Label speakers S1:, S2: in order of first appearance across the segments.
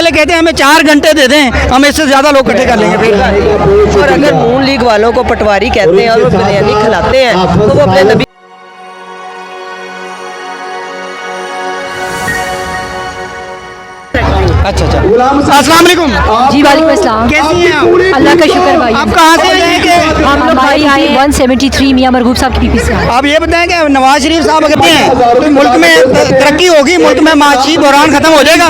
S1: वाले कहते हैं हमें 4 घंटे दे दें, हम इससे ज़्यादा लोग इकट्ठे कर लेंगे फिर।
S2: और अगर नून लीग वालों को पटवारी कहते हैं और वो बिरयानी खिलाते हैं तो वो अपने नबी
S1: अच्छा अस्सलाम वालेकुम।
S3: जी वालेकुम अस्सलाम।
S1: कैसी हैं आप?
S3: अल्लाह का शुक्र भाई।
S1: आप कहाँ से आए हैं?
S3: हम लोग भाई आए 173 मियां मरगूब साहब की पीपी से आए।
S1: आप ये बताएं कि नवाज शरीफ साहब अगर हैं तो मुल्क में तरक्की होगी, मुल्क में माशी बुरान खत्म हो जाएगा?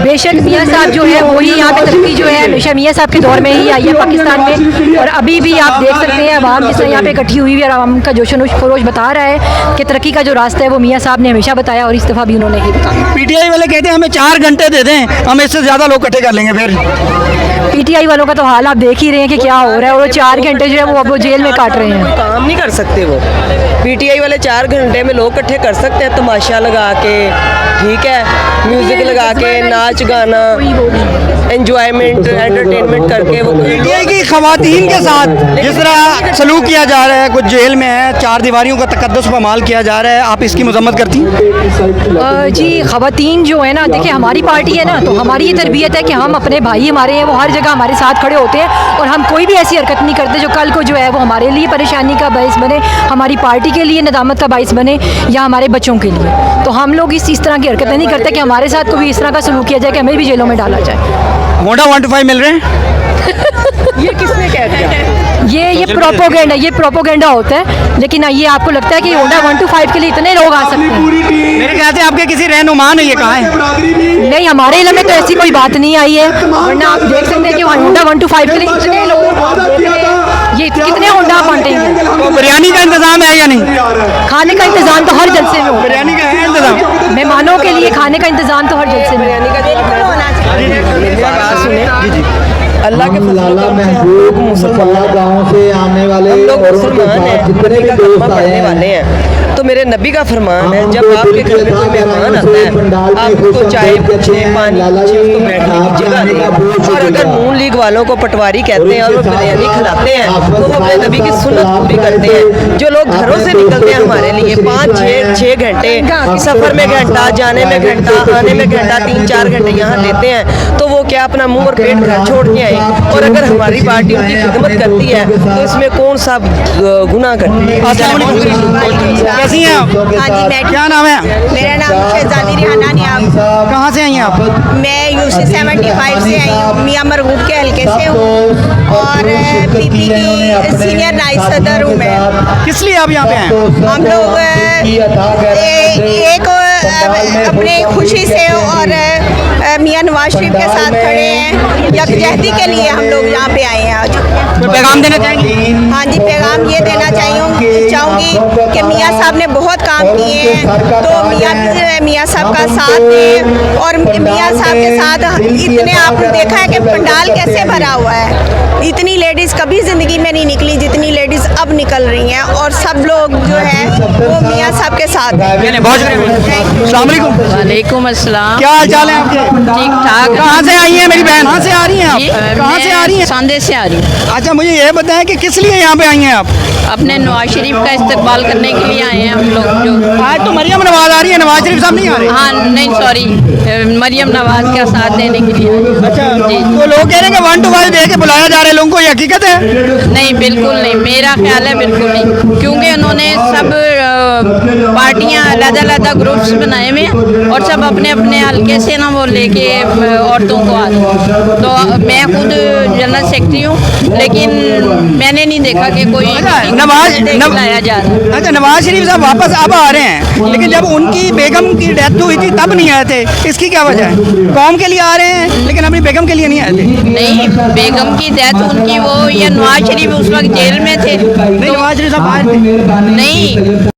S3: बेशक मियां साहब जो है वही यहाँ पे तरक्की जो है हमेशा मियां साहब के दौर में ही आई है पाकिस्तान में, और अभी भी आप देख सकते हैं आवाम जिस तरह यहाँ पे इकट्ठी हुई है और आवाम का जोशो खरोश बता रहा है कि तरक्की का जो रास्ता है वो मियां साहब ने हमेशा बताया और इस दफ़ा भी उन्होंने ही बताया।
S1: पीटीआई वाले कहते हैं हमें 4 घंटे दे दें, हम इससे ज़्यादा लोग इकट्ठे कर लेंगे फिर।
S3: पीटीआई वालों का तो हाल आप देख ही रहे हैं कि क्या हो रहा है, और वो 4 घंटे जो है वो अब वो जेल में काट रहे हैं।
S2: काम नहीं कर सकते वो पीटीआई वाले 4 घंटे में लोग इकट्ठे कर सकते हैं तमाशा लगा के, ठीक है, म्यूजिक लगा के, नाच गाना, एंजॉयमेंट, एंटरटेनमेंट करके वो
S1: पीटीआई की खवातीन के साथ जिस तरह सलूक किया जा रहा है, कुछ जेल में है, 4 दीवारियों का तकद्दुस पामाल किया जा रहा है, आप इसकी मजम्मत करती हैं?
S3: जी खवातीन जो है ना, देखिए हमारी पार्टी है ना, तो हमारी ये तरबियत है कि हम अपने भाई हमारे हैं वो हर जगह हमारे साथ खड़े होते हैं, और हम कोई भी ऐसी हरकत नहीं करते जो कल को जो है वो हमारे लिए परेशानी का बाइस बने, हमारी पार्टी के लिए नदामत का बाइस बने या हमारे बच्चों के लिए। तो हम लोग इस तरह की हरकतें नहीं करते कि हमारे साथ कोई इस तरह का सलूक किया जाए कि हमें भी जेलों में डाला जाए।
S1: मोटा 1 to 5 मिल रहे हैं?
S2: ये किसने कह दिया?
S3: ये प्रोपोगेंडा, ये प्रोपोगेंडा होता है, लेकिन ये आपको लगता है कि होंडा 1 to 5 के लिए इतने लोग आ सकते हैं?
S1: मेरे ख्याल से आपके किसी रहनुमा ने ये कहा है।
S3: नहीं, हमारे इलाके में तो ऐसी कोई बात नहीं आई है, वरना आप देख सकते हैं कि होंडा 1 to 5 के लिए इतने लोग, ये कितने होंडा आप बांटेंगे?
S1: तो बिरयानी का इंतजाम है या नहीं?
S3: खाने का इंतजाम तो हर जलसे में होता है।
S1: बिरयानी का है इंतजाम?
S3: मेहमानों के लिए खाने का इंतजाम तो हर जलसे में
S2: बिरयानी का सुने, अल्लाह के
S4: लाला महबूब मुसल्ला गाँव से आने वाले
S2: हम लोग
S4: और उनके
S2: मुसलमान हैं,
S4: साथ जितने
S2: नबी
S4: भी
S2: का
S4: दोस्त
S2: कलमा
S4: आए
S2: पढ़ने वाले
S4: हैं,
S2: हैं, तो मेरे नबी का फरमान है, जब
S4: हमको
S2: आपके
S4: दिल
S2: घर में
S4: के
S2: कोई
S4: साथ
S2: मेहमान
S4: आराम से
S2: आता
S4: पंडाल
S2: है,
S4: में
S2: आप उसको
S4: खुश
S2: चाय
S4: आमदीद
S2: पूछे,
S4: कहते हैं।
S2: पानी
S4: लाला
S2: पूछे,
S4: जी,
S2: उसको बैठने
S4: आप
S2: की जगह
S4: जाने का बहुत
S2: दें। और अगर
S4: शुक्रिया।
S2: नून लीग वालों को पटवारी कहते हैं और वो बिरयानी खिलाते हैं तो वो अपने नबी की सुन्नत पूरी करते हैं। जो लोग घरों से निकलते हैं हमारे लिए 5-6 घंटे सफ़र में घंटा, जाने में घंटा, आने में घंटा, 3-4 घंटे यहाँ देते हैं, तो वो क्या अपना मुंह और पेट घर छोड़ के आए? और अगर हमारी पार्टी उनकी खिदमत करती है तो इसमें कौन सा गुनाह करती है?
S1: कैसी हैं आप?
S5: हाँ जी, मैं
S1: क्या नाम है?
S5: मेरा नाम शहजादी रिहाना नियाब।
S1: कहाँ से आई हैं आप?
S5: मैं यूसी 75 से आई हूँ, मियां मरगूब के हल्के से हूँ, और पीपी की सीनियर नाइब सदर हूँ मैं।
S1: किस लिए आप यहाँ पे हैं?
S5: हम लोग एक अपने खुशी से और मियां नवाज शरीफ के साथ खड़े हैं, यकजहती के लिए हम लोग यहाँ पे आए हैं आज।
S1: कोई पैगाम देना चाहेंगे?
S5: हाँ जी, पैगाम ये देना चाहूँगी कि मियाँ साहब ने बहुत काम किए हैं, तो मियाँ साहब का साथ दें, और मियाँ साहब के साथ इतने आपने देखा है कि पंडाल कैसे भरा हुआ है, इतनी लेडीज़ कभी ज़िंदगी में नहीं निकली जितनी लेडीज़ अब निकल रही हैं, और सब लोग जो है वो मियाँ साहब के साथ हैं।
S1: बहुत अस्सलाम वालेकुम।
S6: वालेकुम अस्सलाम।
S1: क्या हाल चाल है आपके?
S6: ठीक ठाक।
S1: कहाँ से आई हैं मेरी बहन? कहाँ से आ रही हैं आप? कहाँ से आ रही हैं?
S6: सांदे से आ रही हूँ।
S1: अच्छा, मुझे ये बताएं कि किस लिए यहाँ पे आई हैं आप?
S6: अपने नवाज शरीफ का इस्तकबाल करने के लिए आए हैं हम लोग। जो
S1: आज तो मरियम नवाज आ रही है, नवाज शरीफ साहब नहीं आ रहे?
S6: हाँ नहीं सॉरी, मरियम नवाज का साथ देने के लिए आए हैं।
S1: अच्छा
S6: जी।
S1: तो लोग कह रहे हैं कि 1 to 5 दे के बुलाया जा रहा है लोगों को, ये हकीकत है?
S6: नहीं बिल्कुल नहीं, मेरा ख्याल है बिल्कुल नहीं, क्योंकि उन्होंने सब पार्टियां अलग-अलग ग्रुप्स बनाए हुए हैं और सब अपने अपने हल्के से ना वो लेके औरतों को आ रहे हैं। तो मैं खुद जनरल सेक्रेटरी हूँ, लेकिन मैंने नहीं देखा कि कोई लाया जा रहा है।
S1: अच्छा, नवाज शरीफ साहब वापस अब आ रहे हैं, लेकिन जब उनकी बेगम की डेथ हुई थी तब नहीं आए थे, इसकी क्या वजह है? कौम के लिए आ रहे हैं लेकिन अपनी बेगम के लिए नहीं आए थे?
S6: नहीं, बेगम की डेथ उनकी वो, या नवाज शरीफ उस वक्त जेल में थे,
S1: नहीं, नवाज शरीफ साहब आए थे।
S6: नहीं